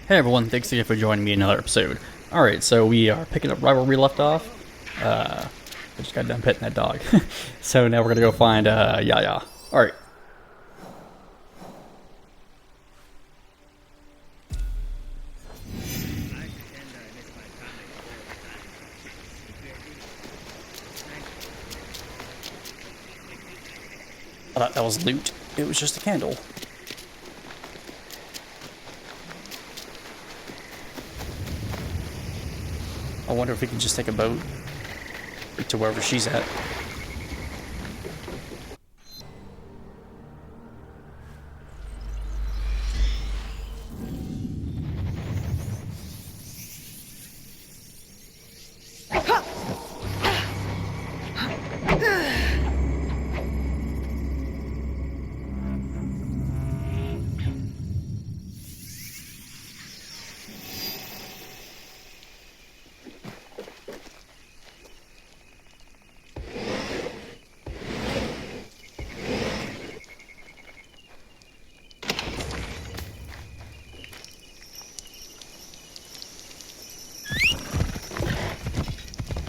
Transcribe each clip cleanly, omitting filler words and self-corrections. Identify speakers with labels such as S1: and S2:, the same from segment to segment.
S1: Hey everyone, thanks again for joining me in another episode. Alright, so we are picking up right where we left off. I just got done petting that dog. So now we're gonna go find Yaya. Alright. I thought that was loot. It was just a candle. I wonder if we can just take a boat to wherever she's at.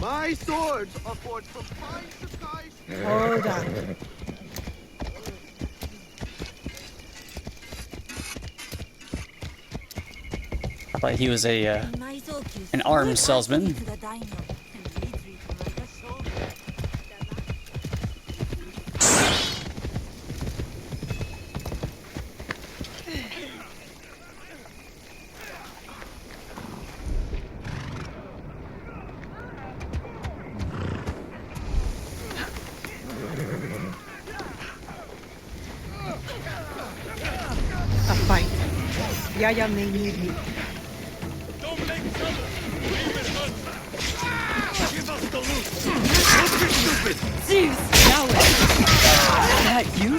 S2: My swords are forged from fine Sakai.
S3: Hold on.
S1: I thought he was an arms salesman.
S3: A fight. Yaya may need me.
S4: Zeus, Naoe! Is that you?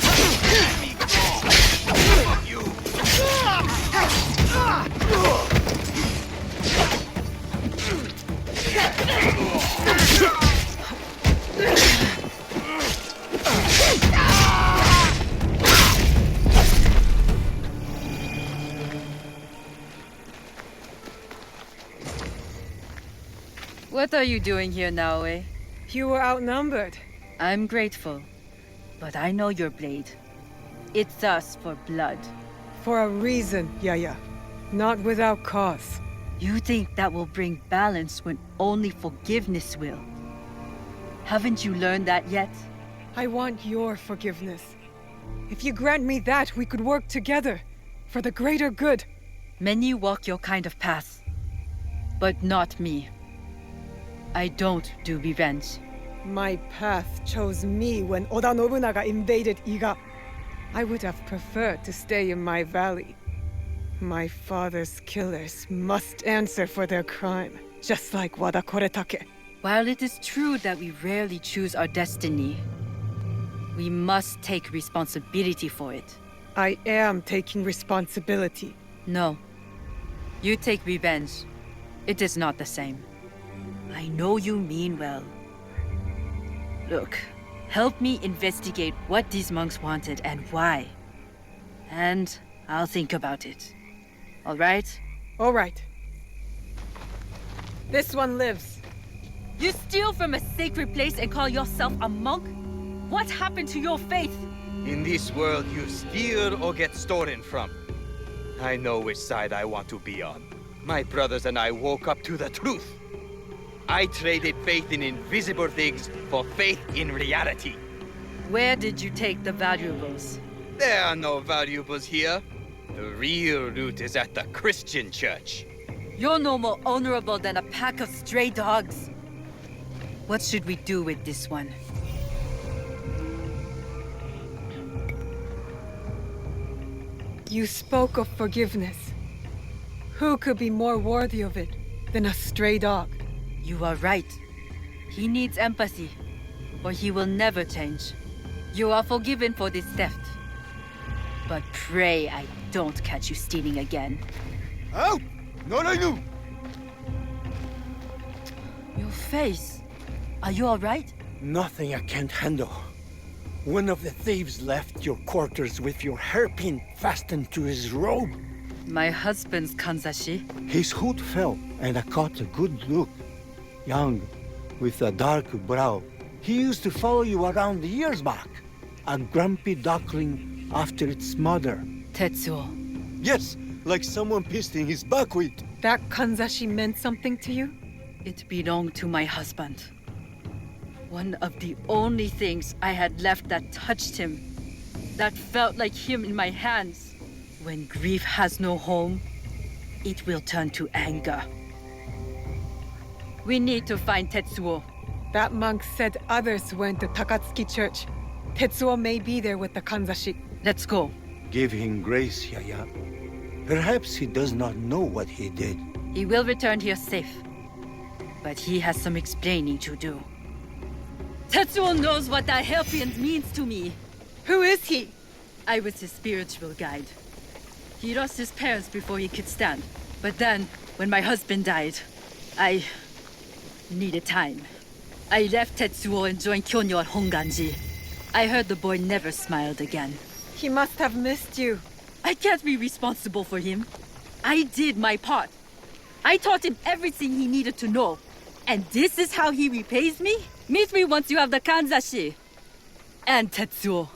S4: What are you doing here, Naoe?
S3: You were outnumbered.
S4: I'm grateful, but I know your blade. It thirsts for blood.
S3: For a reason, Yaya. Not without cause.
S4: You think that will bring balance when only forgiveness will. Haven't you learned that yet?
S3: I want your forgiveness. If you grant me that, we could work together. For the greater good.
S4: Many walk your kind of path, but not me. I don't do revenge.
S3: My path chose me when Oda Nobunaga invaded Iga. I would have preferred to stay in my valley. My father's killers must answer for their crime, just like Wada Koretake.
S4: While it is true that we rarely choose our destiny, we must take responsibility for it.
S3: I am taking responsibility.
S4: No. You take revenge. It is not the same. I know you mean well. Look, help me investigate what these monks wanted and why. And I'll think about it. All right?
S3: All right. This one lives.
S4: You steal from a sacred place and call yourself a monk? What happened to your faith?
S2: In this world, you steal or get stolen from. I know which side I want to be on. My brothers and I woke up to the truth. I traded faith in invisible things for faith in reality.
S4: Where did you take the valuables?
S2: There are no valuables here. The real loot is at the Christian church.
S4: You're no more honorable than a pack of stray dogs. What should we do with this one?
S3: You spoke of forgiveness. Who could be more worthy of it than a stray dog?
S4: You are right. He needs empathy, or he will never change. You are forgiven for this theft. But pray I don't catch you stealing again.
S2: Out! Not I knew!
S4: Your face. Are you alright?
S5: Nothing I can't handle. One of the thieves left your quarters with your hairpin fastened to his robe.
S4: My husband's kanzashi.
S5: His hood fell, and I caught a good look. Young, with a dark brow. He used to follow you around years back. A grumpy duckling after its mother.
S4: Tetsuo.
S5: Yes, like someone pissed in his buckwheat.
S3: That kanzashi meant something to you?
S4: It belonged to my husband. One of the only things I had left that touched him. That felt like him in my hands. When grief has no home, it will turn to anger. We need to find Tetsuo.
S3: That monk said others went to Takatsuki Church. Tetsuo may be there with the kanzashi.
S4: Let's go.
S5: Give him grace, Yaya. Perhaps he does not know what he did.
S4: He will return here safe. But he has some explaining to do. Tetsuo knows what that Helpian means to me.
S3: Who is he?
S4: I was his spiritual guide. He lost his parents before he could stand. But then, when my husband died, I needed time. I left Tetsuo and joined Kyonyo at Honganji. I heard the boy never smiled again.
S3: He must have missed you.
S4: I can't be responsible for him. I did my part. I taught him everything he needed to know. And this is how he repays me? Meet me once you have the kanzashi. And Tetsuo.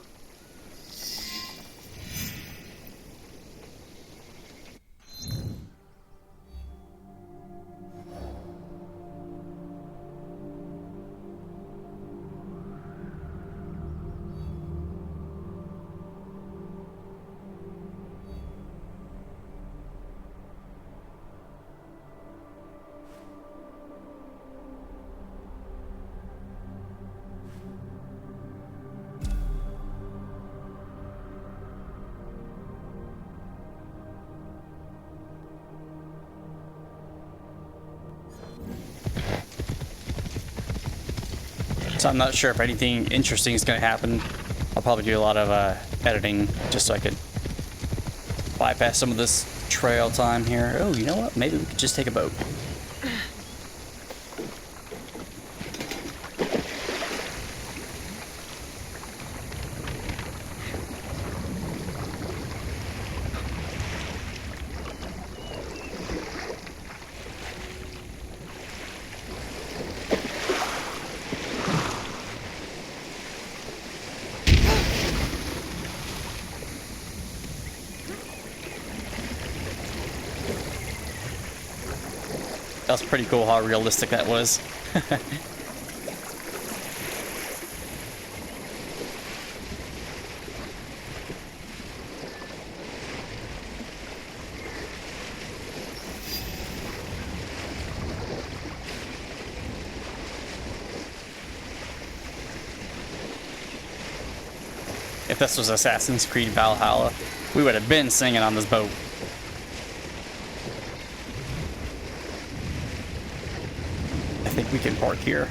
S1: So I'm not sure if anything interesting is going to happen. I'll probably do a lot of editing just so I could bypass some of this trail time here. Oh, you know what? Maybe we could just take a boat. That was pretty cool how realistic that was. If this was Assassin's Creed Valhalla, we would have been singing on this boat. I think we can park here.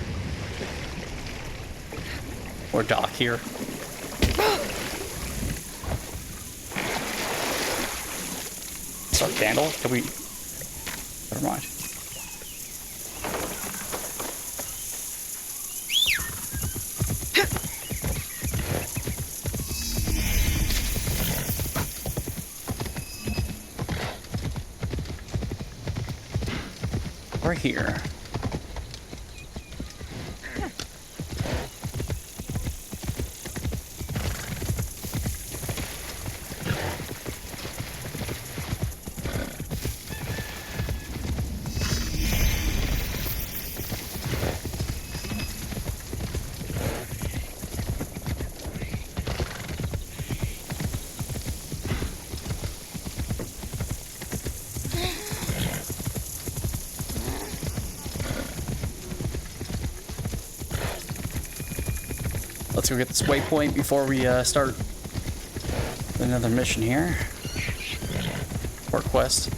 S1: Or dock here. It's our candle? Can we... Never mind. We're here. Let's go get this waypoint before we start another mission here. Or quest.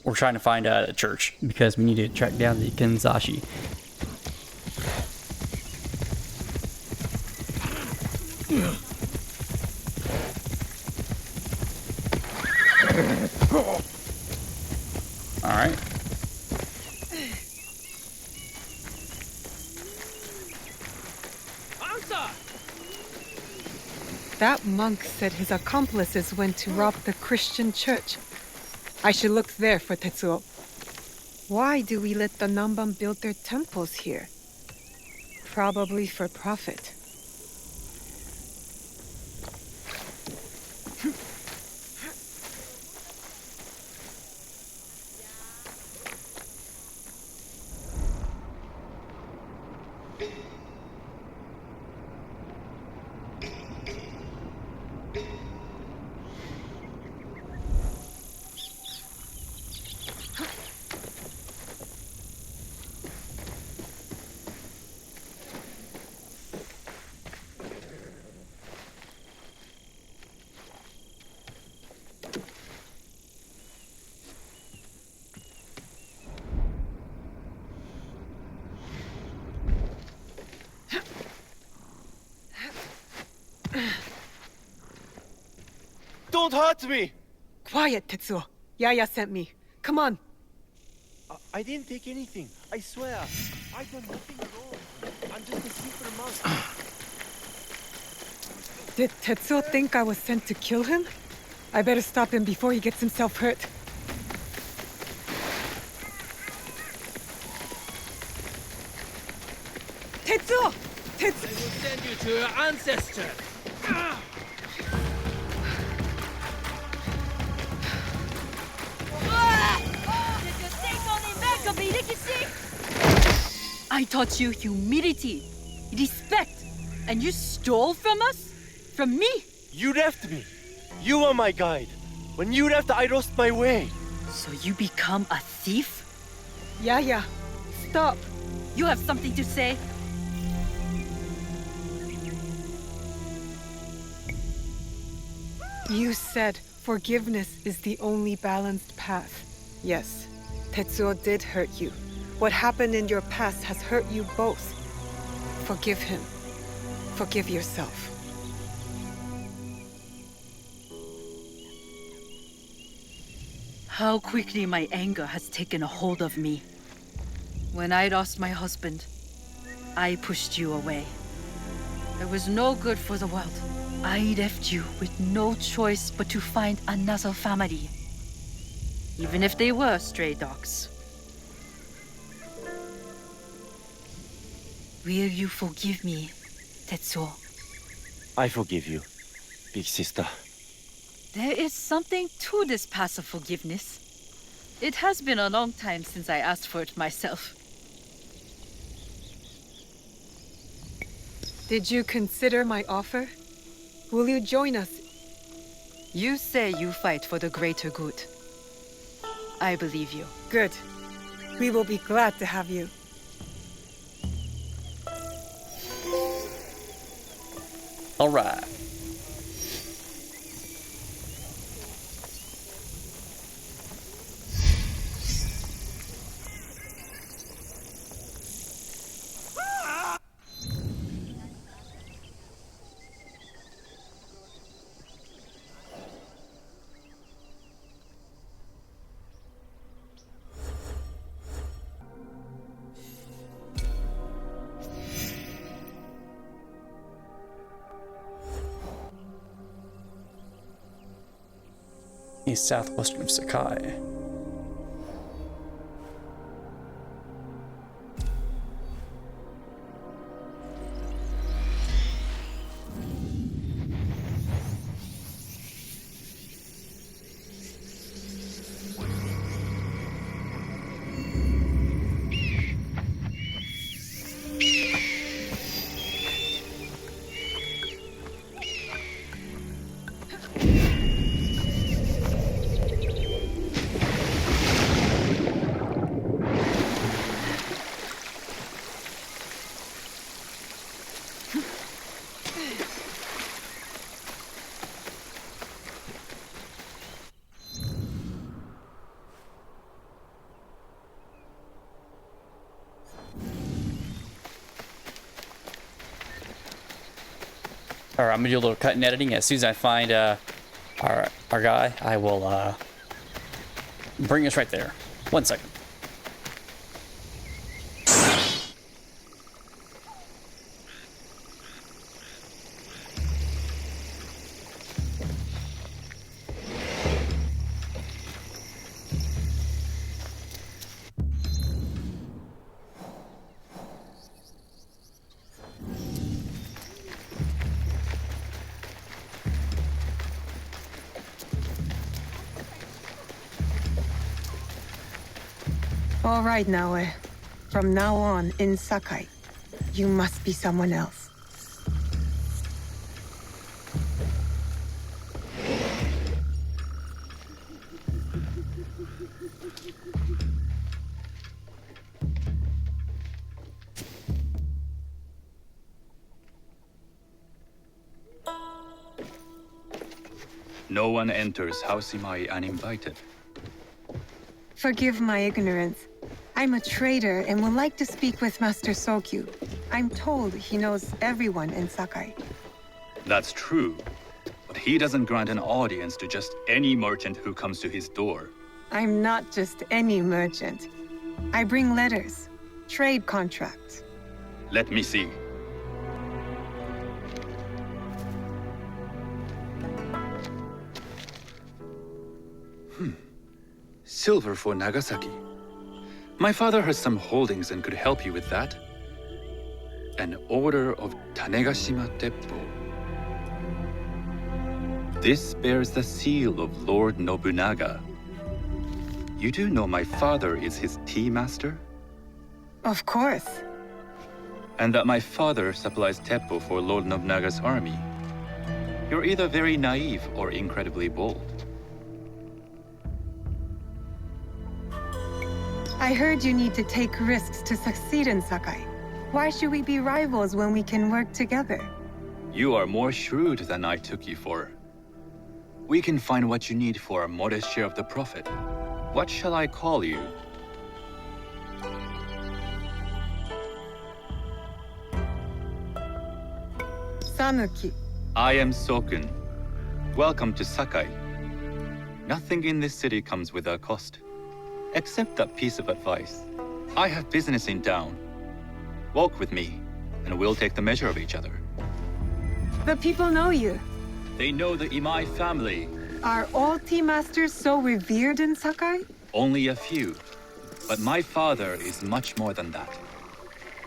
S1: we're trying to find a church because we need to track down the Kenzashi. All right.
S3: That monk said his accomplices went to rob the Christian church. I should look there for Tetsuo. Why do we let the Namban build their temples here? Probably for profit.
S6: Don't hurt me!
S3: Quiet, Tetsuo. Yaya sent me. Come on.
S6: I didn't take anything. I swear. I done nothing wrong. I'm just a simple monk.
S3: Did Tetsuo think I was sent to kill him? I better stop him before he gets himself hurt. Tetsuo! Tetsuo!
S6: I will send you to your ancestors.
S4: I taught you humility, respect, and you stole from us? From me?
S6: You left me. You were my guide. When you left, I lost my way.
S4: So you become a thief?
S3: Yaya, stop.
S4: You have something to say?
S3: You said forgiveness is the only balanced path. Yes, Tetsuo did hurt you. What happened in your past has hurt you both. Forgive him. Forgive yourself.
S4: How quickly my anger has taken a hold of me. When I lost my husband, I pushed you away. I was no good for the world. I left you with no choice but to find another family. Even if they were stray dogs. Will you forgive me, Tetsuo?
S6: I forgive you, big sister.
S4: There is something to this passive forgiveness. It has been a long time since I asked for it myself.
S3: Did you consider my offer? Will you join us?
S4: You say you fight for the greater good. I believe you.
S3: Good. We will be glad to have you.
S1: All right. East southwestern of Sakai. or I'm gonna do a little cut and editing. As soon as I find our guy, I will bring us right there. 1 second.
S3: All right, Naoe. From now on, in Sakai, you must be someone else.
S7: No one enters House Imai uninvited.
S3: Forgive my ignorance. I'm a trader and would like to speak with Master Sokyu. I'm told he knows everyone in Sakai.
S7: That's true, but he doesn't grant an audience to just any merchant who comes to his door.
S3: I'm not just any merchant. I bring letters, trade contracts.
S7: Let me see. Silver for Nagasaki. My father has some holdings and could help you with that. An order of Tanegashima Teppo. This bears the seal of Lord Nobunaga. You do know my father is his tea master?
S3: Of course.
S7: And that my father supplies Teppo for Lord Nobunaga's army. You're either very naive or incredibly bold.
S3: I heard you need to take risks to succeed in Sakai. Why should we be rivals when we can work together?
S7: You are more shrewd than I took you for. We can find what you need for a modest share of the profit. What shall I call you?
S3: Sanuki.
S7: I am Sokun. Welcome to Sakai. Nothing in this city comes without cost. Except that piece of advice. I have business in town. Walk with me, and we'll take the measure of each other.
S3: The people know you.
S7: They know the Imai family.
S3: Are all tea masters so revered in Sakai?
S7: Only a few. But my father is much more than that.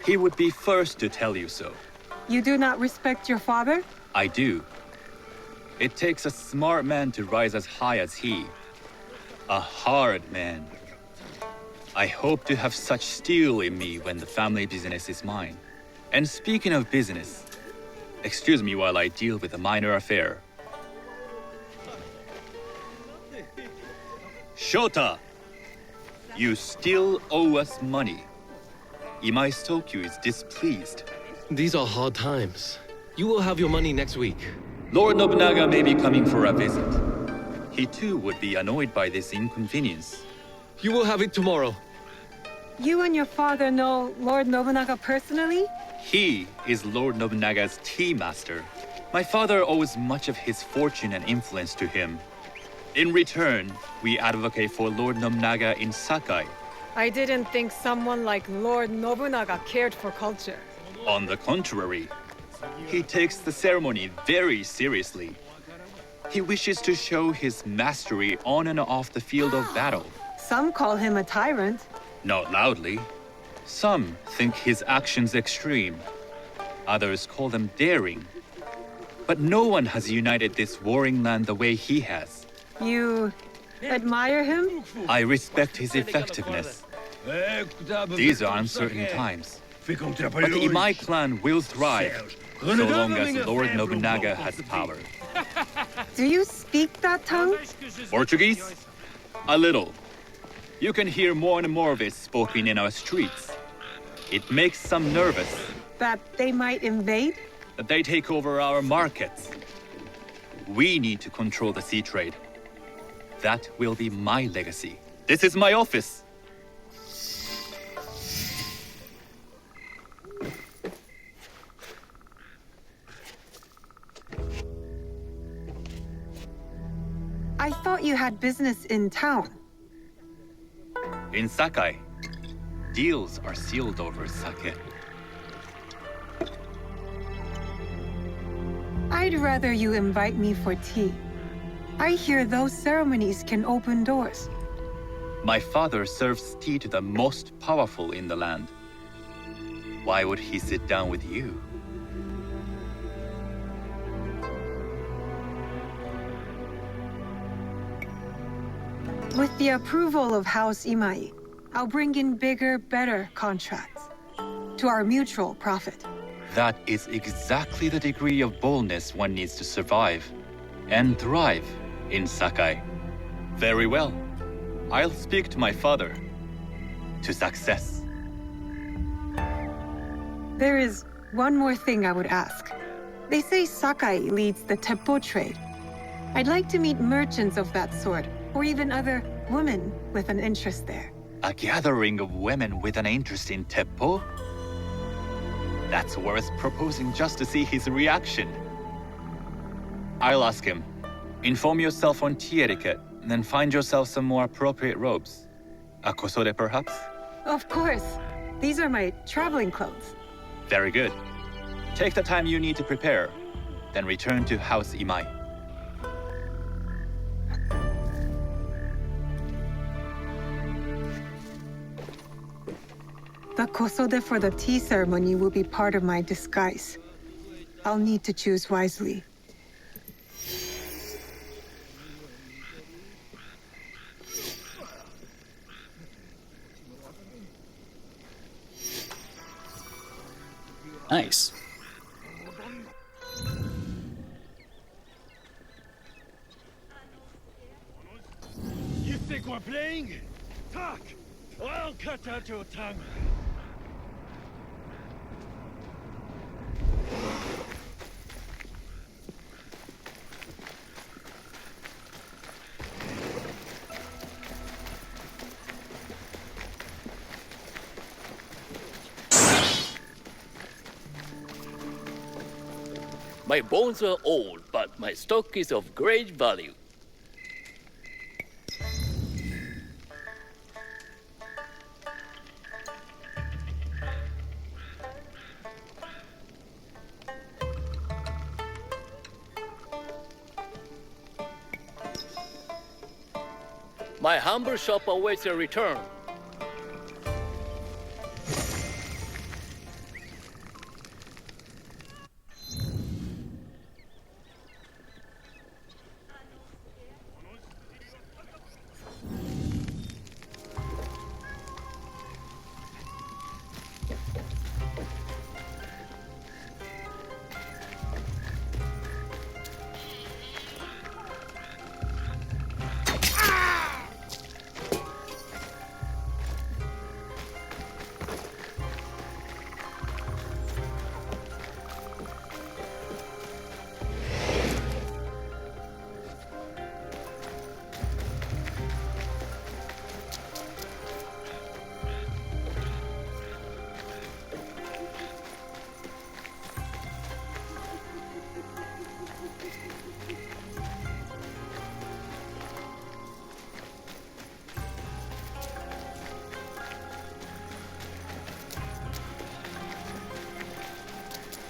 S7: He would be first to tell you so.
S3: You do not respect your father?
S7: I do. It takes a smart man to rise as high as he. A hard man. I hope to have such steel in me when the family business is mine. And speaking of business, excuse me while I deal with a minor affair. Shota! You still owe us money. Imai Sokyu is displeased.
S8: These are hard times. You will have your money next week.
S7: Lord Nobunaga may be coming for a visit. He too would be annoyed by this inconvenience.
S8: You will have it tomorrow.
S3: You and your father know Lord Nobunaga personally?
S7: He is Lord Nobunaga's tea master. My father owes much of his fortune and influence to him. In return, we advocate for Lord Nobunaga in Sakai.
S3: I didn't think someone like Lord Nobunaga cared for culture.
S7: On the contrary, he takes the ceremony very seriously. He wishes to show his mastery on and off the field of battle.
S3: Some call him a tyrant.
S7: Not loudly. Some think his actions extreme. Others call them daring. But no one has united this warring land the way he has.
S3: You admire him?
S7: I respect his effectiveness. These are uncertain times. But the Imai clan will thrive, so long as Lord Nobunaga has power.
S3: Do you speak that tongue?
S7: Portuguese? A little. You can hear more and more of it spoken in our streets. It makes some nervous.
S3: That they might invade?
S7: That they take over our markets. We need to control the sea trade. That will be my legacy. This is my office.
S3: I thought you had business in town.
S7: In Sakai, deals are sealed over sake.
S3: I'd rather you invite me for tea. I hear those ceremonies can open doors.
S7: My father serves tea to the most powerful in the land. Why would he sit down with you?
S3: With the approval of House Imai, I'll bring in bigger, better contracts. To our mutual profit.
S7: That is exactly the degree of boldness one needs to survive and thrive in Sakai. Very well. I'll speak to my father. To success.
S3: There is one more thing I would ask. They say Sakai leads the teppo trade. I'd like to meet merchants of that sort, or even other women with an interest there.
S7: A gathering of women with an interest in teppo? That's worth proposing just to see his reaction. I'll ask him. Inform yourself on tea etiquette, and then find yourself some more appropriate robes. A kosode, perhaps?
S3: Of course. These are my traveling clothes.
S7: Very good. Take the time you need to prepare, then return to House Imai.
S3: The kosode for the tea ceremony will be part of my disguise. I'll need to choose wisely.
S1: Nice.
S6: You think we're playing? Talk! I'll cut out your tongue.
S9: My bones are old, but my stock is of great value. My humble shop awaits your return.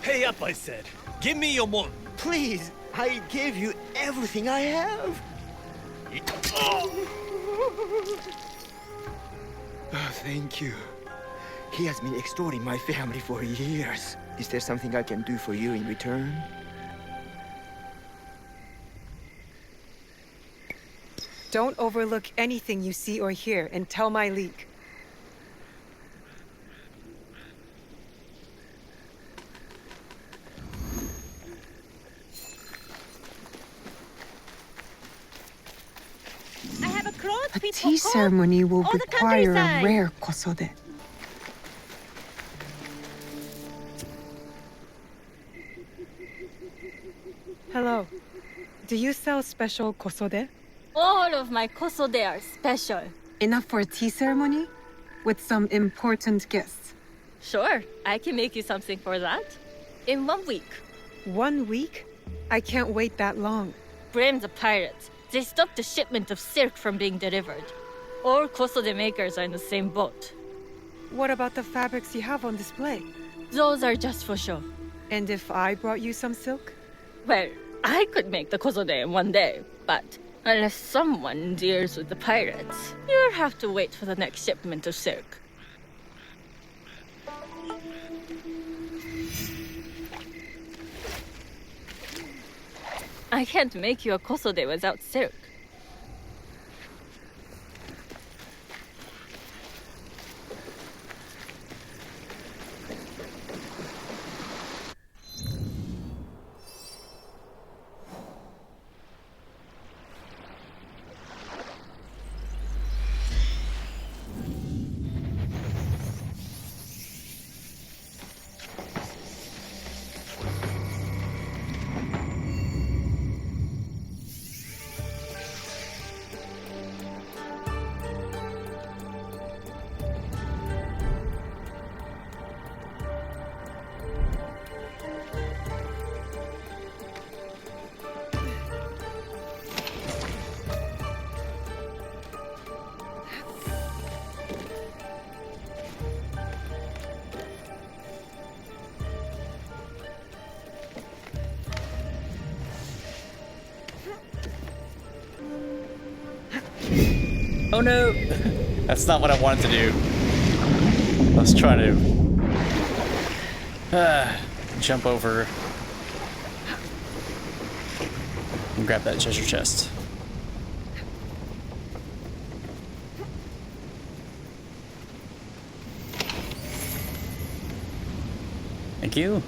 S6: Pay up, I said. Give me your money.
S2: Please, I gave you everything I have. Oh, thank you. He has been extorting my family for years. Is there something I can do for you in return?
S3: Don't overlook anything you see or hear and tell my league. A tea ceremony will require a rare kosode. Hello. Do you sell special kosode?
S10: All of my kosode are special.
S3: Enough for a tea ceremony? With some important guests?
S10: Sure, I can make you something for that. In 1 week.
S3: 1 week? I can't wait that long.
S10: Blame the pirates. They stopped the shipment of silk from being delivered. All kosode makers are in the same boat.
S3: What about the fabrics you have on display?
S10: Those are just for show.
S3: And if I brought you some silk?
S10: Well, I could make the kosode in one day, but unless someone deals with the pirates, you'll have to wait for the next shipment of silk. I can't make you a kosode without silk.
S1: Oh no! That's not what I wanted to do. I was trying to jump over and grab that treasure chest. Thank you.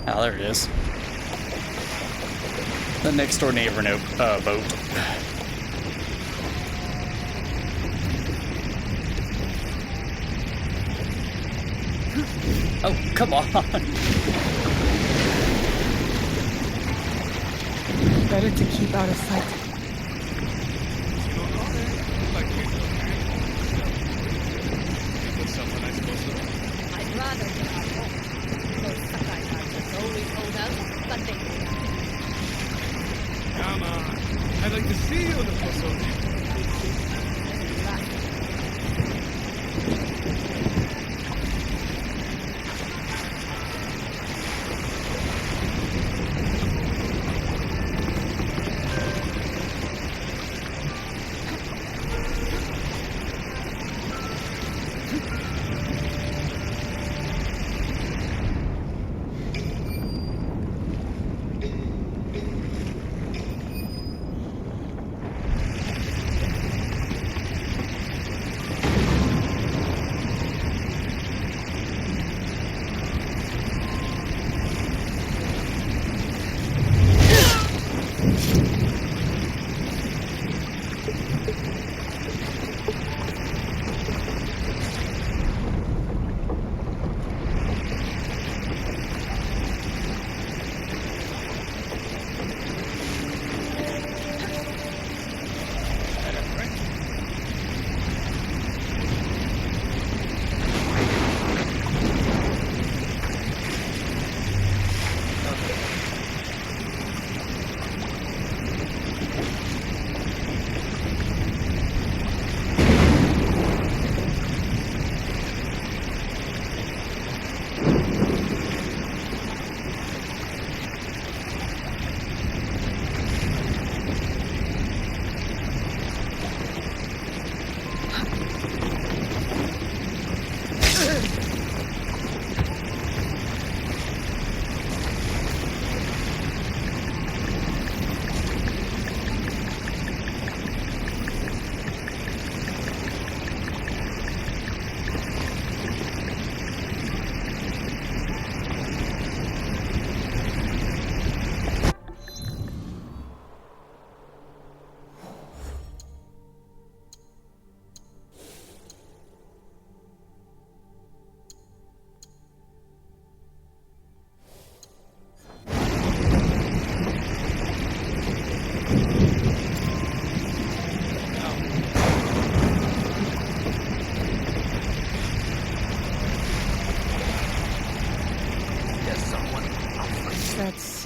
S1: Oh, there it is. The next door neighbor boat. Oh, come on.
S3: Better to keep out of sight.
S10: I'd rather get our home. Those Sakai guys always hold out, but they
S6: Come on. I'd like to see you in the kosode.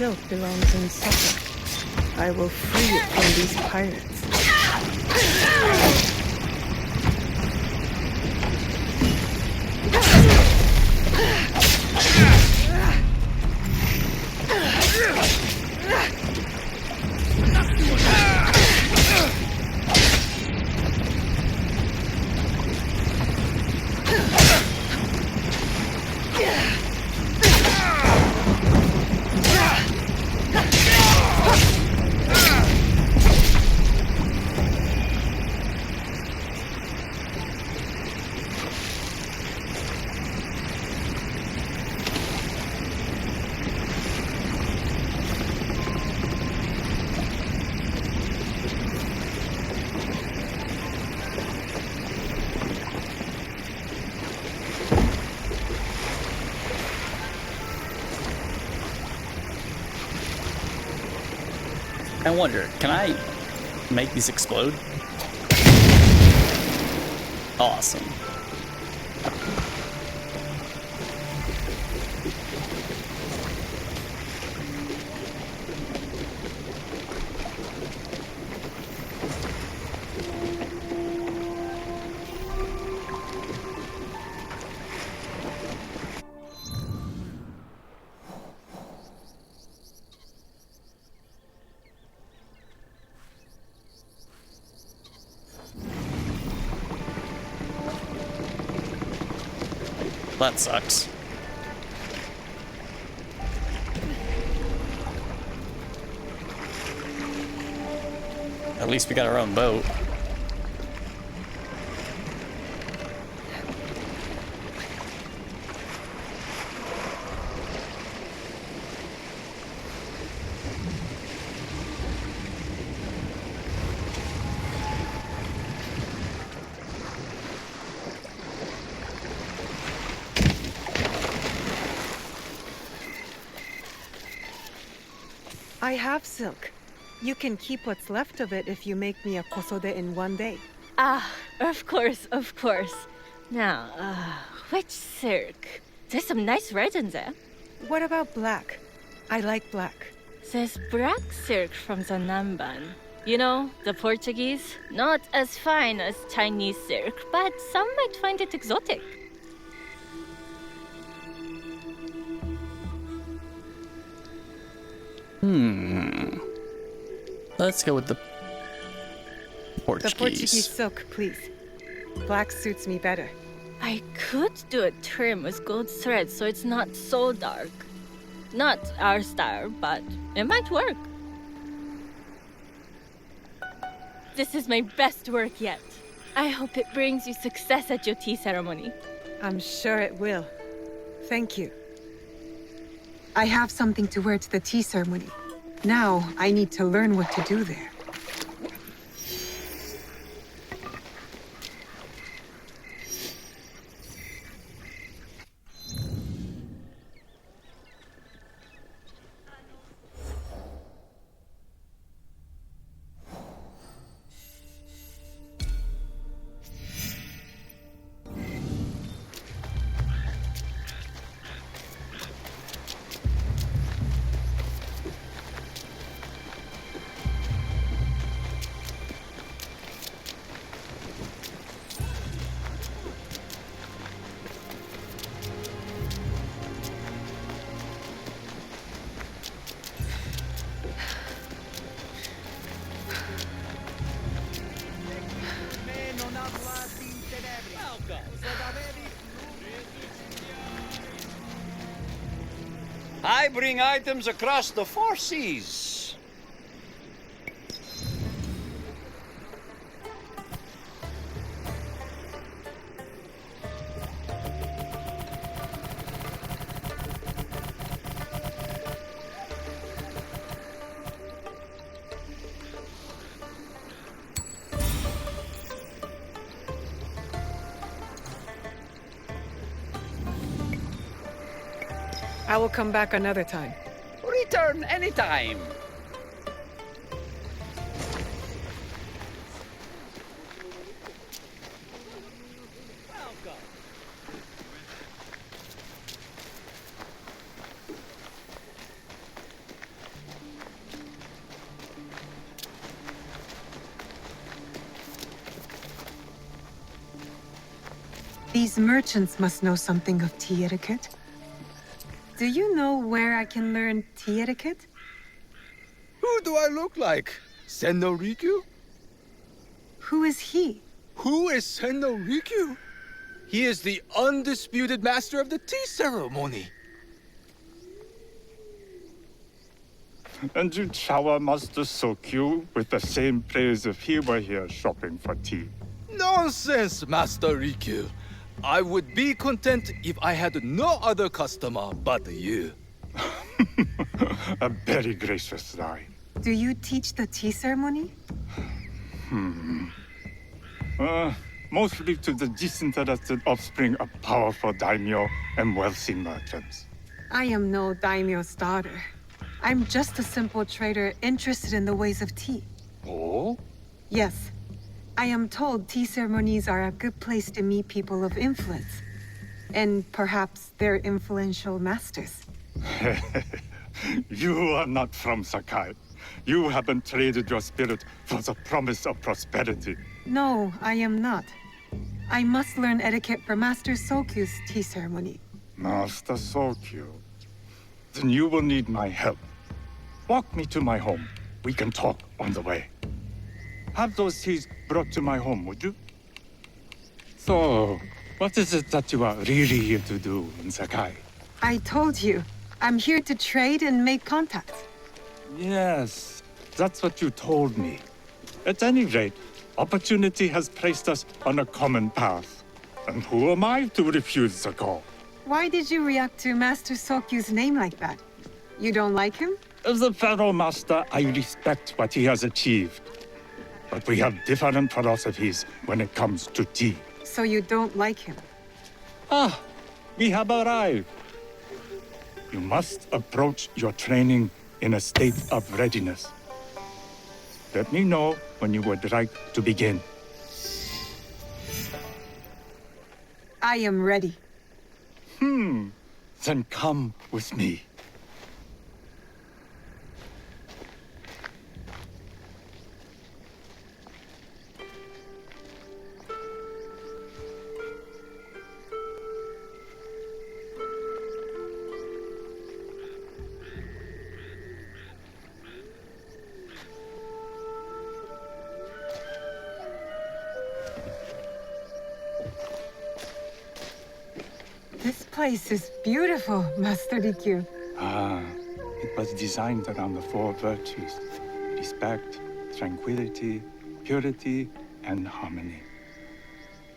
S3: silk belongs in Suffolk. I will free it from these pirates.
S1: I wonder, can I make these explode? Awesome. That sucks. At least we got our own boat.
S3: I have silk. You can keep what's left of it if you make me a kosode in one day.
S10: Ah, of course, of course. Now, which silk? There's some nice red in there.
S3: What about black? I like black.
S10: There's black silk from the Namban. You know, the Portuguese. Not as fine as Chinese silk, but some might find it exotic.
S1: Let's go with the Portuguese.
S3: The Portuguese silk, please. Black suits me better.
S10: I could do a trim with gold thread so it's not so dark. Not our style, but it might work. This is my best work yet. I hope it brings you success at your tea ceremony.
S3: I'm sure it will. Thank you. I have something to wear to the tea ceremony. Now, I need to learn what to do there.
S11: I bring items across the four seas.
S3: I will come back another time.
S11: Return anytime.
S3: These merchants must know something of tea etiquette. Do you know where I can learn tea etiquette?
S2: Who do I look like? Sengoku?
S3: Who is he?
S2: Who is Sengoku? He is the undisputed master of the tea ceremony.
S12: And you'd shower Master Sokyu with the same praise if he were here shopping for tea.
S2: Nonsense, Master Rikyu. I would be content if I had no other customer but you.
S12: A very gracious lie.
S3: Do you teach the tea ceremony?
S12: Mostly to the disinterested offspring of powerful daimyo and wealthy merchants.
S3: I am no daimyo's daughter. I'm just a simple trader interested in the ways of tea.
S12: Oh?
S3: Yes. I am told tea ceremonies are a good place to meet people of influence. And perhaps their influential masters.
S12: You are not from Sakai. You haven't traded your spirit for the promise of prosperity.
S3: No, I am not. I must learn etiquette for Master Sokyu's tea ceremony.
S12: Master Sokyu. Then you will need my help. Walk me to my home. We can talk on the way. Have those teas brought to my home, would you? So, what is it that you are really here to do in Sakai?
S3: I told you, I'm here to trade and make contacts.
S12: Yes, that's what you told me. At any rate, opportunity has placed us on a common path. And who am I to refuse the call?
S3: Why did you react to Master Sokyu's name like that? You don't like him?
S12: As a Pharaoh Master, I respect what he has achieved. But we have different philosophies when it comes to tea.
S3: So you don't like him?
S12: Ah, we have arrived. You must approach your training in a state of readiness. Let me know when you would like to begin.
S3: I am ready.
S12: Then come with me.
S3: This place is beautiful, Master Rikyu.
S12: It was designed around the four virtues: respect, tranquility, purity, and harmony.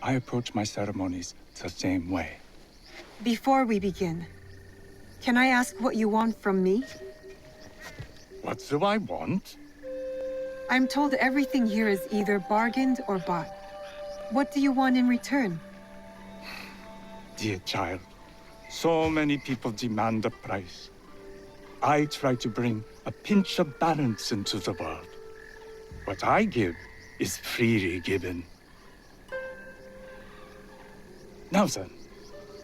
S12: I approach my ceremonies the same way.
S3: Before we begin, can I ask what you want from me?
S12: What do I want?
S3: I'm told everything here is either bargained or bought. What do you want in return?
S12: Dear child, so many people demand a price. I try to bring a pinch of balance into the world. What I give is freely given. Now then,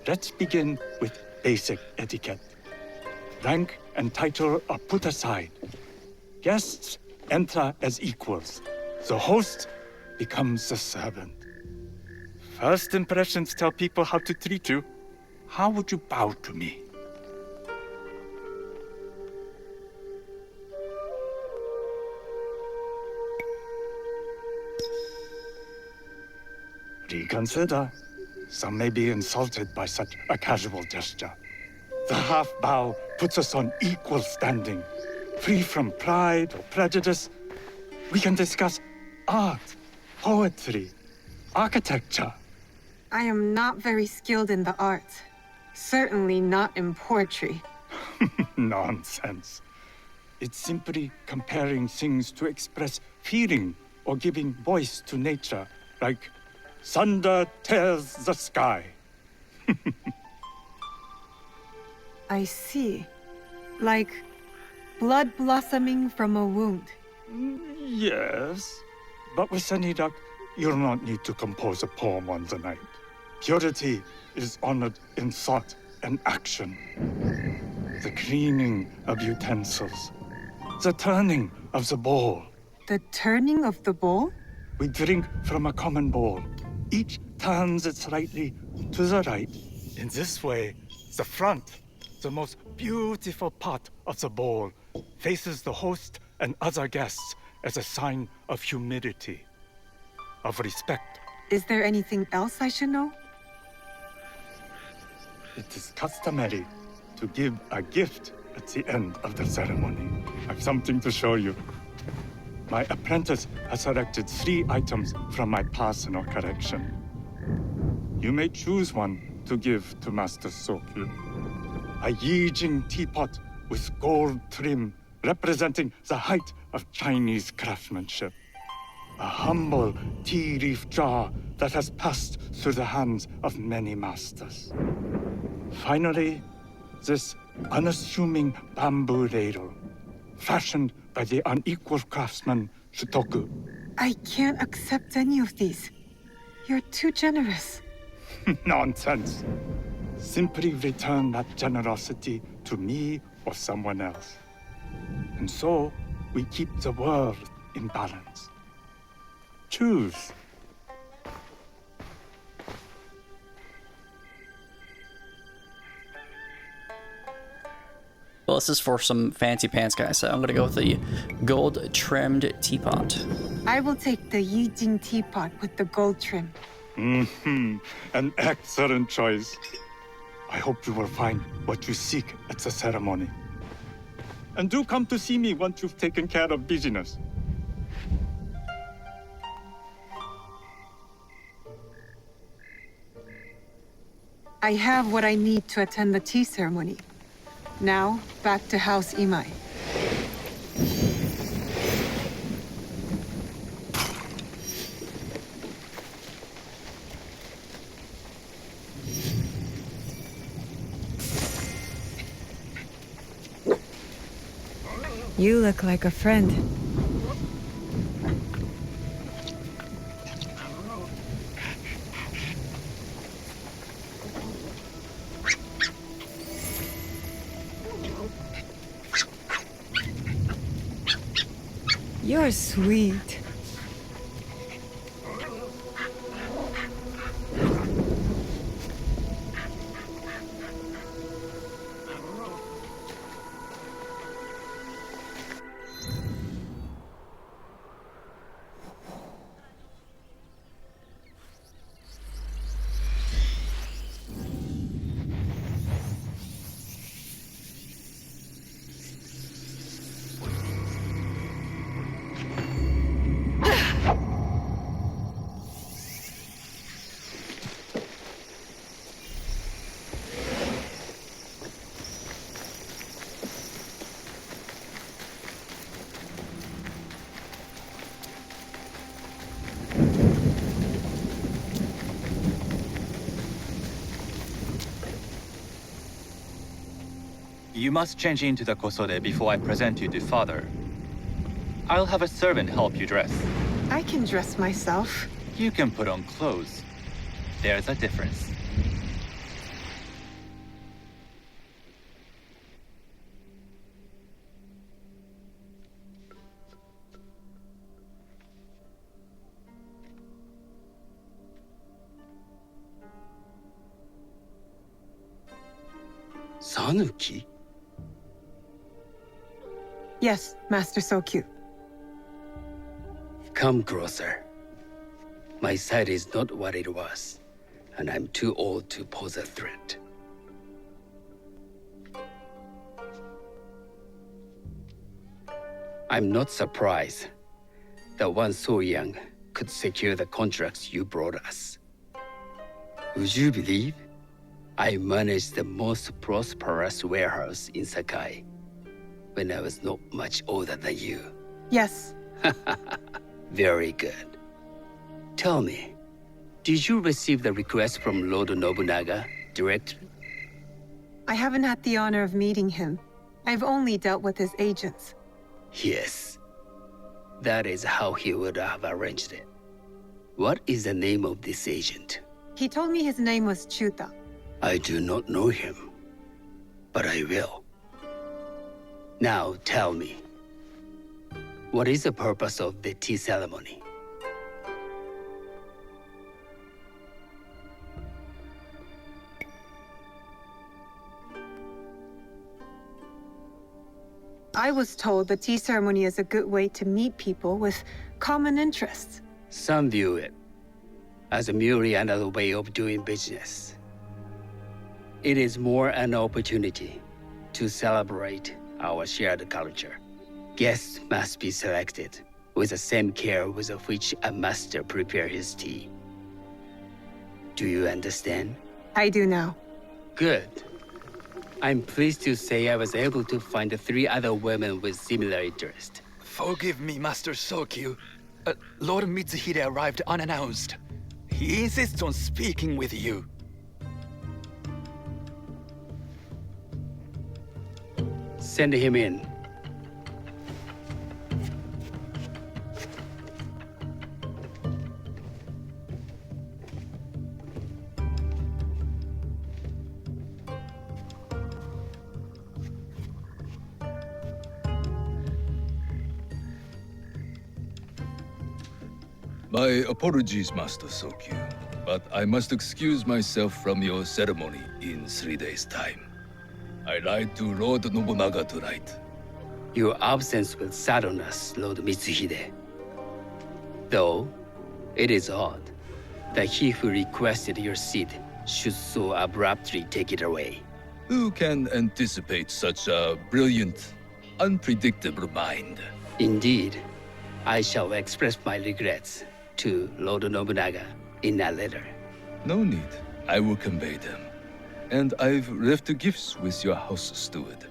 S12: let's begin with basic etiquette. Rank and title are put aside. Guests enter as equals. The host becomes the servant. First impressions tell people how to treat you. How would you bow to me? Reconsider. Some may be insulted by such a casual gesture. The half bow puts us on equal standing, free from pride or prejudice. We can discuss art, poetry, architecture.
S3: I am not very skilled in the arts. Certainly not in poetry.
S12: Nonsense. It's simply comparing things to express feeling or giving voice to nature, like thunder tears the sky.
S3: I see. Like blood blossoming from a wound.
S12: Yes, but with any luck, you'll not need to compose a poem on the night. Purity is honored in thought and action. The cleaning of utensils. The turning of the bowl.
S3: The turning of the bowl?
S12: We drink from a common bowl. each turns it slightly to the right. In this way, the front, the most beautiful part of the bowl, faces the host and other guests as a sign of humility, of respect.
S3: Is there anything else I should know?
S12: It is customary to give a gift at the end of the ceremony. I've something to show you. My apprentice has selected 3 items from my personal collection. You may choose one to give to Master Sokyu. A Yijing teapot with gold trim representing the height of Chinese craftsmanship. A humble tea leaf jar that has passed through the hands of many masters. Finally, this unassuming bamboo ladle, fashioned by the unequal craftsman Shutoku.
S3: I can't accept any of these. You're too generous.
S12: Nonsense. Simply return that generosity to me or someone else. And so, we keep the world in balance. Choose.
S1: Well, this is for some fancy pants guys, so I'm gonna go with the gold-trimmed teapot.
S3: I will take the Yijing teapot with the gold trim.
S12: An excellent choice. I hope you will find what you seek at the ceremony. And do come to see me once you've taken care of business.
S3: I have what I need to attend the tea ceremony. Now, back to House Imai. You look like a friend. You're sweet.
S7: You must change into the kosode before I present you to father. I'll have a servant help you dress.
S3: I can dress myself.
S7: You can put on clothes. There's a difference.
S11: Sanuki?
S3: Yes, Master Sokyu.
S11: Come closer. My sight is not what it was, and I'm too old to pose a threat. I'm not surprised that one so young could secure the contracts you brought us. Would you believe I managed the most prosperous warehouse in Sakai when I was not much older than you?
S3: Yes.
S11: Very good. Tell me, did you receive the request from Lord Nobunaga directly?
S3: I haven't had the honor of meeting him. I've only dealt with his agents.
S11: Yes. That is how he would have arranged it. What is the name of this agent?
S3: He told me his name was Chuta.
S11: I do not know him, but I will. Now tell me, what is the purpose of the tea ceremony?
S3: I was told the tea ceremony is a good way to meet people with common interests.
S11: Some view it as merely another way of doing business. It is more an opportunity to celebrate our shared culture. Guests must be selected with the same care with which a master prepares his tea. Do you understand?
S3: I do now.
S11: Good. I'm pleased to say I was able to find 3 other women with similar interest.
S13: Forgive me, Master Sokyu. Lord Mitsuhide arrived unannounced. He insists on speaking with you.
S11: Send him in.
S14: My apologies, Master Sokyu, but I must excuse myself from your ceremony in 3 days' time. I lied to Lord Nobunaga tonight.
S11: Your absence will sadden us, Lord Mitsuhide. Though, it is odd that he who requested your seat should so abruptly take it away.
S14: Who can anticipate such a brilliant, unpredictable mind?
S11: Indeed, I shall express my regrets to Lord Nobunaga in a letter.
S14: No need. I will convey them. And I've left gifts with your house steward.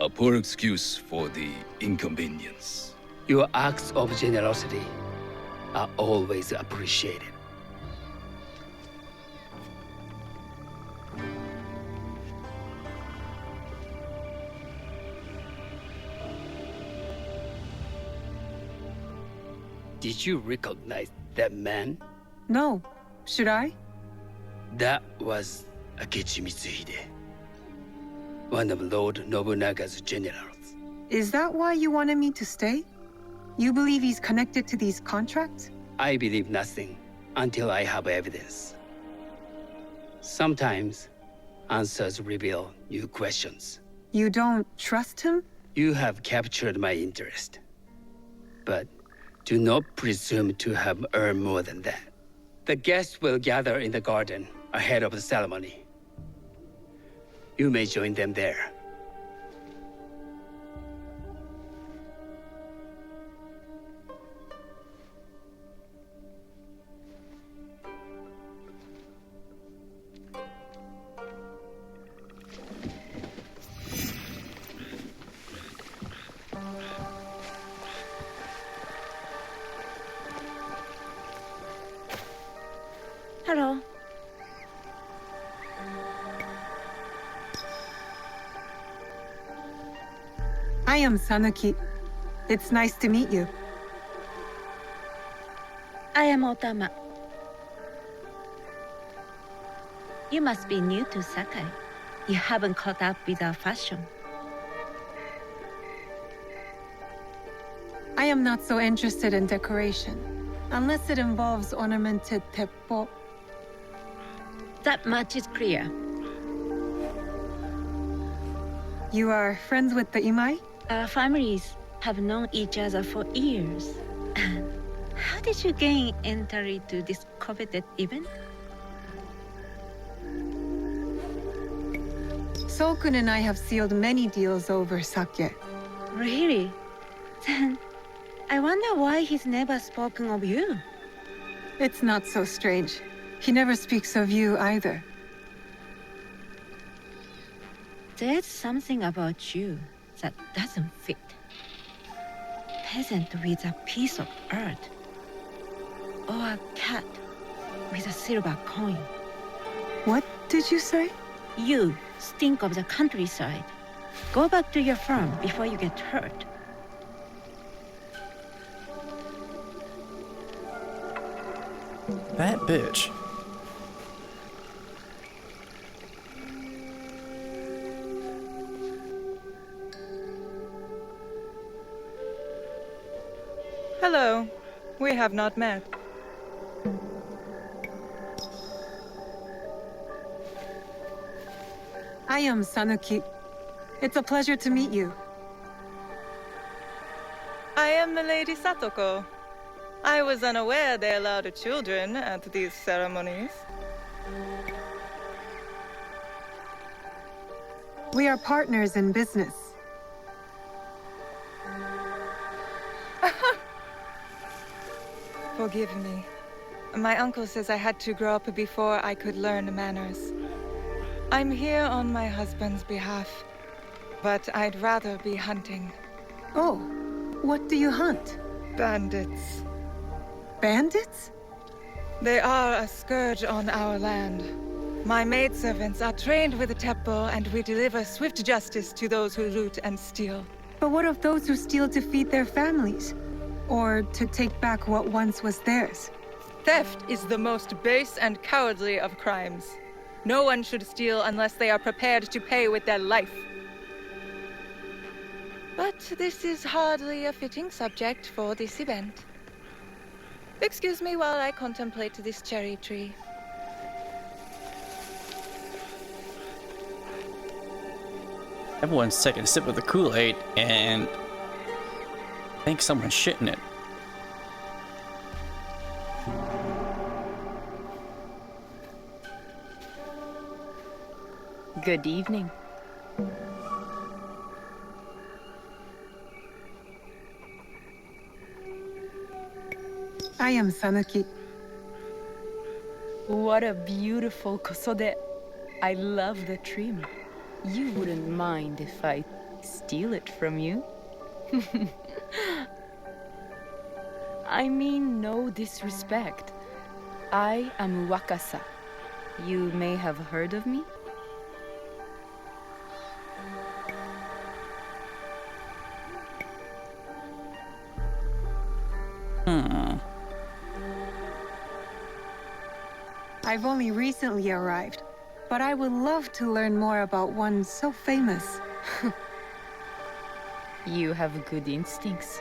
S14: A poor excuse for the inconvenience.
S11: Your acts of generosity are always appreciated. Did you recognize that man?
S3: No. Should I?
S11: That was Akechi Mitsuhide, one of Lord Nobunaga's generals.
S3: Is that why you wanted me to stay? You believe he's connected to these contracts?
S11: I believe nothing until I have evidence. Sometimes, answers reveal new questions.
S3: You don't trust him?
S11: You have captured my interest. But do not presume to have earned more than that. The guests will gather in the garden ahead of the ceremony. You may join them there.
S10: Hello.
S3: I am Sanuki. It's nice to meet you.
S15: I am Otama. You must be new to Sakai. You haven't caught up with our fashion.
S3: I am not so interested in decoration, unless it involves ornamented teppo.
S15: That much is clear.
S3: You are friends with the Imai?
S15: Our families have known each other for years. How did you gain entry to this coveted event?
S3: Sokun and I have sealed many deals over sake.
S15: Really? Then I wonder why he's never spoken of you.
S3: It's not so strange. He never speaks of you either.
S15: There's something about you that doesn't fit. Peasant with a piece of earth. Or a cat with a silver coin.
S3: What did you say?
S15: You stink of the countryside. Go back to your farm before you get hurt.
S1: That bitch.
S16: Hello. We have not met.
S3: I am Sanuki. It's a pleasure to meet you.
S16: am Milady Satoko. I was unaware they allowed children at these ceremonies.
S3: We are partners in business.
S16: Forgive me. My uncle says I had to grow up before I could learn manners. I'm here on my husband's behalf, but I'd rather be hunting.
S3: Oh, what do you hunt?
S16: Bandits.
S3: Bandits?
S16: They are a scourge on our land. My maidservants are trained with the temple, and we deliver swift justice to those who loot and steal.
S3: But what of those who steal to feed their families? Or to take back what once was theirs?
S16: Theft is the most base and cowardly of crimes. No one should steal unless they are prepared to pay with their life. But this is hardly a fitting subject for this event. Excuse me while I contemplate this cherry tree.
S1: Everyone's taking a sip of the Kool-Aid, and I think someone's shitting it.
S4: Good evening.
S3: I am Sanuki.
S4: What a beautiful kosode. I love the trim. You wouldn't mind if I steal it from you? I mean no disrespect. I am Wakasa. You may have heard of me?
S3: I've only recently arrived, but I would love to learn more about one so famous.
S4: You have good instincts.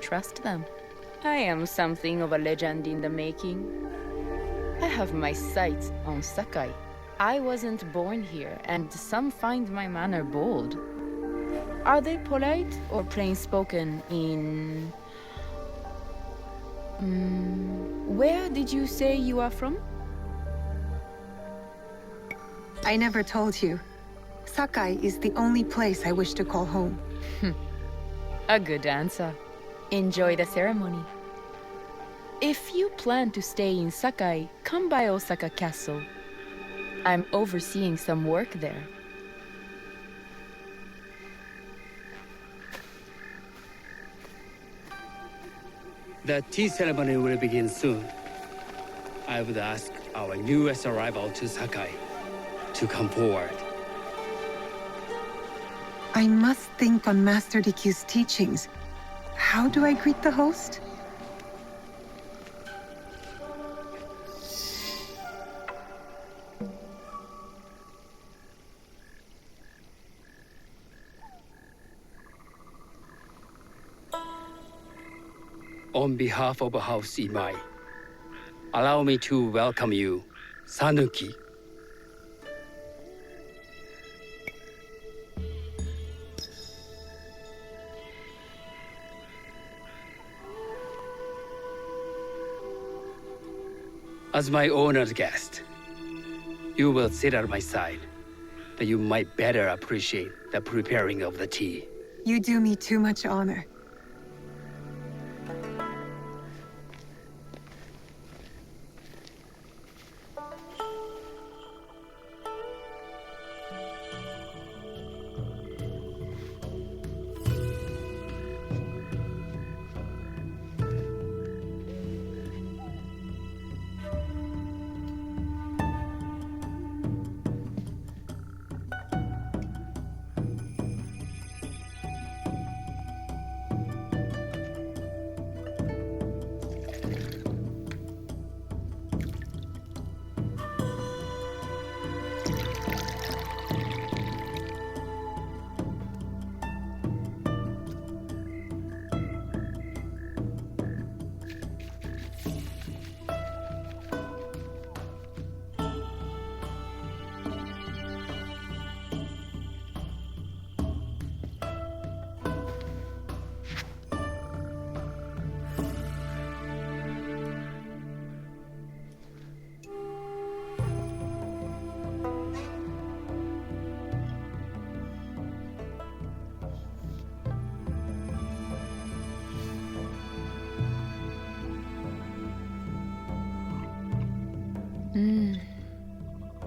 S4: Trust them. I am something of a legend in the making. I have my sights on Sakai. I wasn't born here, and some find my manner bold. Are they polite or plain-spoken in... where did you say you are from?
S3: I never told you. Sakai is the only place I wish to call home.
S4: A good answer. Enjoy the ceremony. If you plan to stay in Sakai, come by Osaka Castle. I'm overseeing some work there.
S11: The tea ceremony will begin soon. I would ask our newest arrival to Sakai to come forward.
S3: I must think on Master Rikyu's teachings. How do I greet the host?
S11: On behalf of House Imai, allow me to welcome you, Sanuki. As my honored guest, you will sit at my side, that you might better appreciate the preparing of the tea.
S3: You do me too much honor.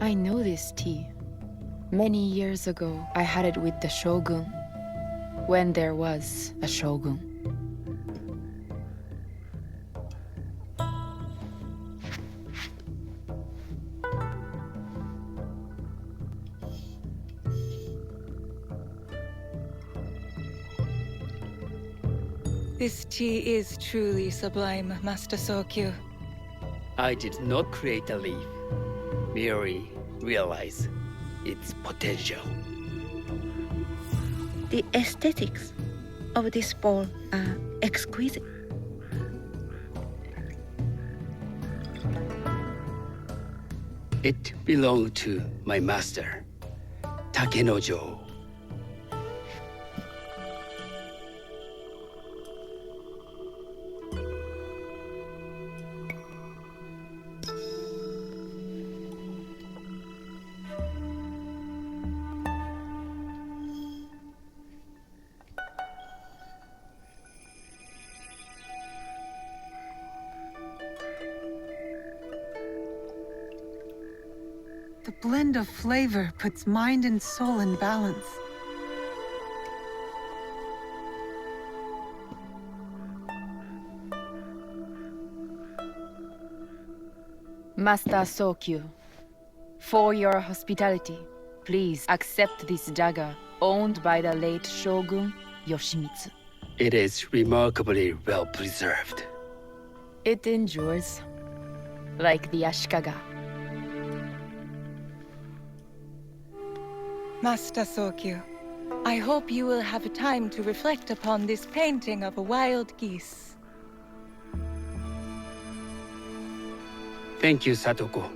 S17: I know this tea. Many years ago, I had it with the shogun. When there was a shogun.
S16: This tea is truly sublime, Master Sokyu.
S11: I did not create a leaf, merely realize its potential.
S15: The aesthetics of this bowl are exquisite.
S11: It belonged to my master, Takenojo.
S3: The blend of flavor puts mind and soul in balance.
S17: Master Sokyu, for your hospitality, please accept this dagger owned by the late Shogun Yoshimitsu.
S11: It is remarkably well preserved.
S17: It endures, like the Ashikaga.
S16: Master Sokyu, I hope you will have time to reflect upon this painting of a wild geese.
S11: Thank you, Satoko.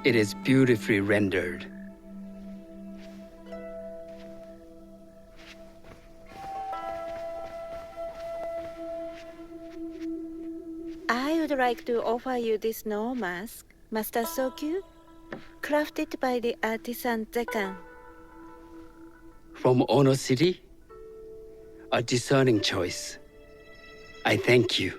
S11: It is beautifully rendered.
S15: I would like to offer you this snow mask, Master Sokyu, crafted by the artisan Zekan.
S11: From Ono City? A discerning choice. I thank you.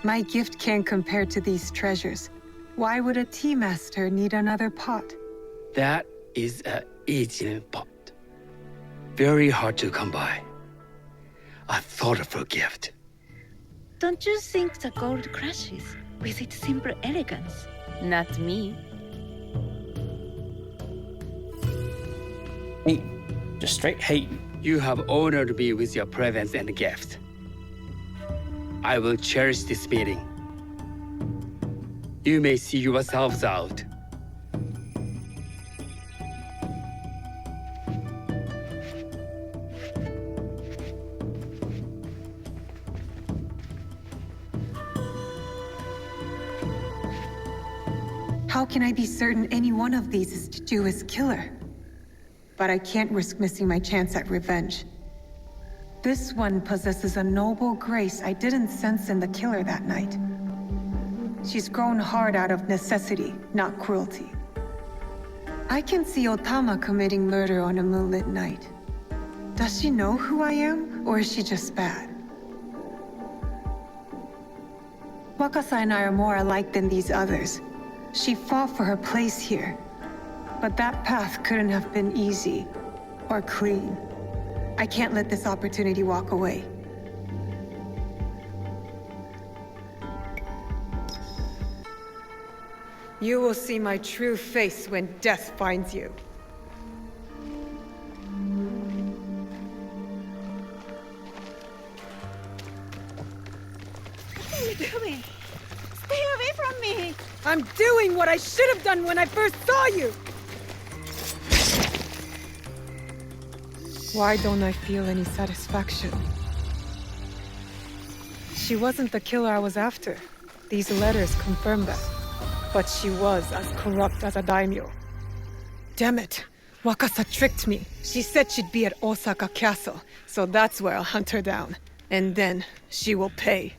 S3: My gift can't compare to these treasures. Why would a tea master need another pot?
S11: That is a Asian pot. Very hard to come by. A thoughtful gift.
S15: Don't you think the gold crashes with its simple elegance?
S17: Not me.
S1: Hate. Just straight hating.
S11: You have honored me with your presence and gift. I will cherish this meeting. You may see yourselves out.
S3: How can I be certain any one of these is to do his killer? But I can't risk missing my chance at revenge. This one possesses a noble grace I didn't sense in the killer that night. She's grown hard out of necessity, not cruelty. I can see Otama committing murder on a moonlit night. Does she know who I am, or is she just bad? Wakasa and I are more alike than these others. She fought for her place here. But that path couldn't have been easy, or clean. I can't let this opportunity walk away. You will see my true face when death finds you.
S15: What are you doing? Stay away from me!
S3: I'm doing what I should have done when I first saw you! Why don't I feel any satisfaction? She wasn't the killer I was after. These letters confirm that. But she was as corrupt as a daimyo. Damn it! Wakasa tricked me. She said she'd be at Osaka Castle, so that's where I'll hunt her down. And then she will pay.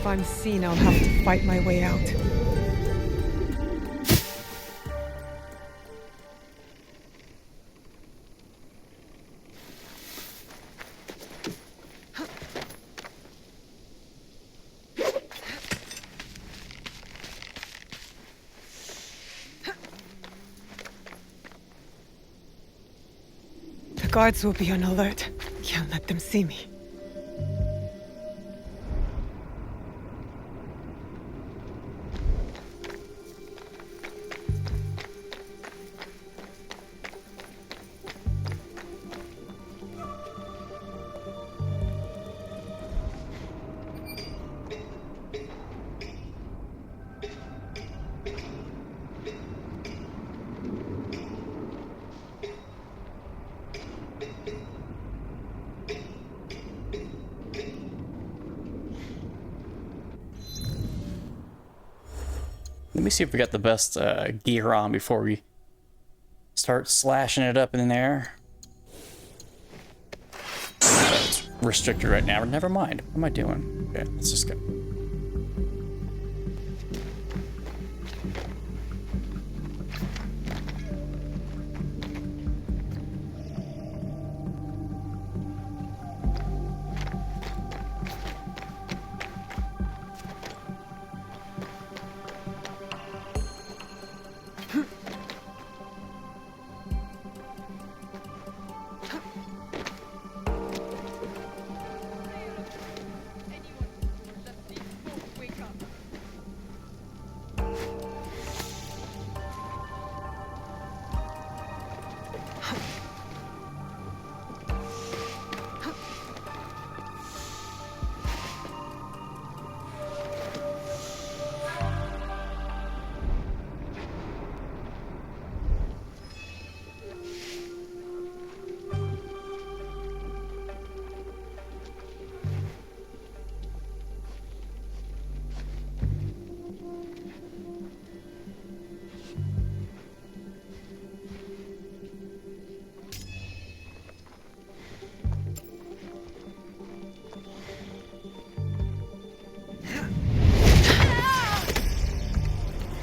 S3: If I'm seen, I'll have to fight my way out. The guards will be on alert. Can't let them see me.
S1: Let me see if we got the best gear on before we start slashing it up in there. It's restricted right now. Never mind. What am I doing? Okay, let's just go.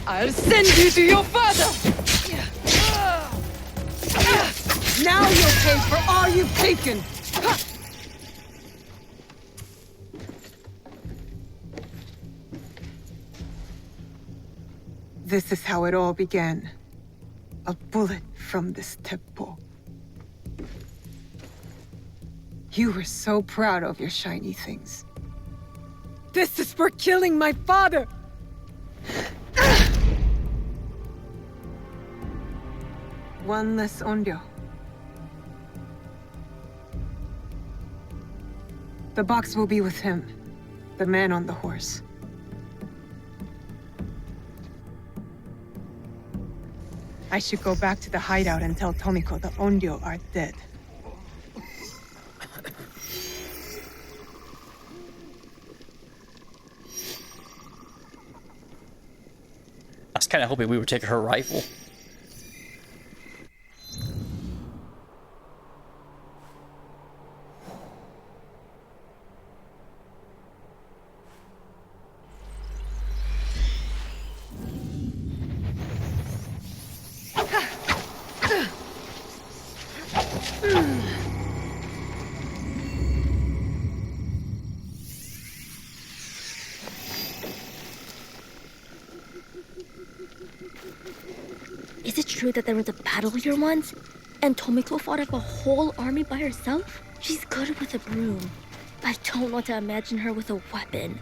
S3: I'll send you to your father! Now you'll pay for all you've taken! This is how it all began. A bullet from this teppo. You were so proud of your shiny things. This is for killing my father! One less onryo. The box will be with him, the man on the horse. I should go back to the hideout and tell Tomiko the onryo are dead.
S1: I was kind of hoping we would take her rifle.
S18: Is it true that there was a battle here once? And Tomiko fought off a whole army by herself? She's good with a broom. I don't want to imagine her with a weapon.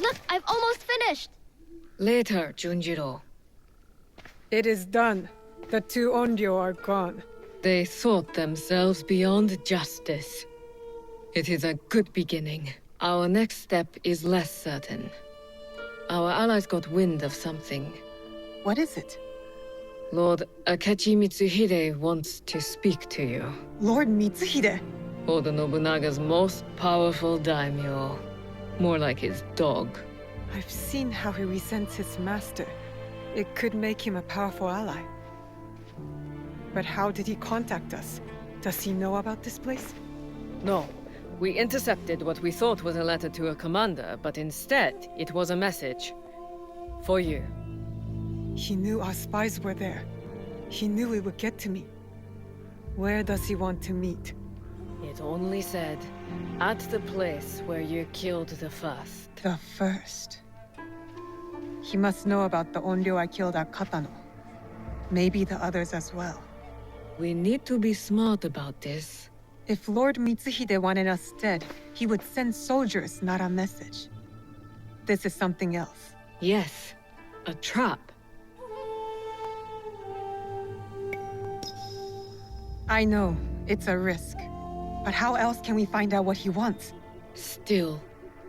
S18: Look, I've almost finished!
S19: Later, Junjiro.
S3: It is done. The two onryo are gone.
S19: They thought themselves beyond justice. It is a good beginning. Our next step is less certain. Our allies got wind of something.
S3: What is it?
S19: Lord Akechi Mitsuhide wants to speak to you.
S3: Lord Mitsuhide?
S19: Oda Nobunaga's most powerful daimyo. More like his dog.
S3: I've seen how he resents his master. It could make him a powerful ally. But how did he contact us? Does he know about this place?
S19: No. We intercepted what we thought was a letter to a commander, but instead, it was a message. For you.
S3: He knew our spies were there. He knew it would get to me. Where does he want to meet?
S19: It only said, at the place where you killed the first.
S3: The first? He must know about the Onryo I killed at Katano. Maybe the others as well.
S19: We need to be smart about this.
S3: If Lord Mitsuhide wanted us dead, he would send soldiers, not a message. This is something else.
S19: Yes, a trap.
S3: I know, it's a risk. But how else can we find out what he wants?
S19: Still.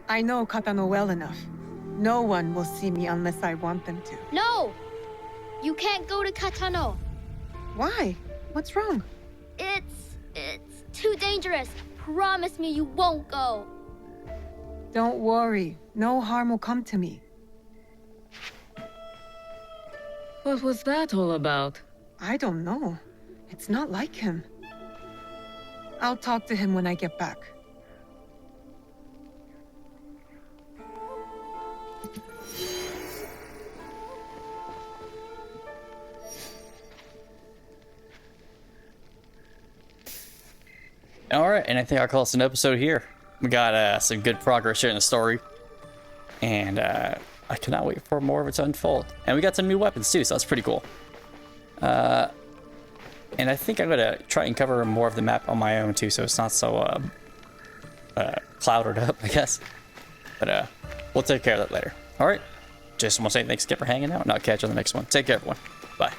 S3: I know Katano well enough. No one will see me unless I want them to.
S18: No! You can't go to Katano.
S3: Why? What's wrong?
S18: It's too dangerous. Promise me you won't go.
S3: Don't worry. No harm will come to me.
S19: What was that all about?
S3: I don't know. It's not like him. I'll talk to him when I get back.
S1: Alright, and I think I'll call this an episode here. We got some good progress here in the story. And I cannot wait for more of it to unfold. And we got some new weapons too, so that's pretty cool. And I think I'm going to try and cover more of the map on my own too, so it's not so clouded up, I guess. But we'll take care of that later. Alright, just want to say thanks again for hanging out, and I'll catch you on the next one. Take care, everyone. Bye.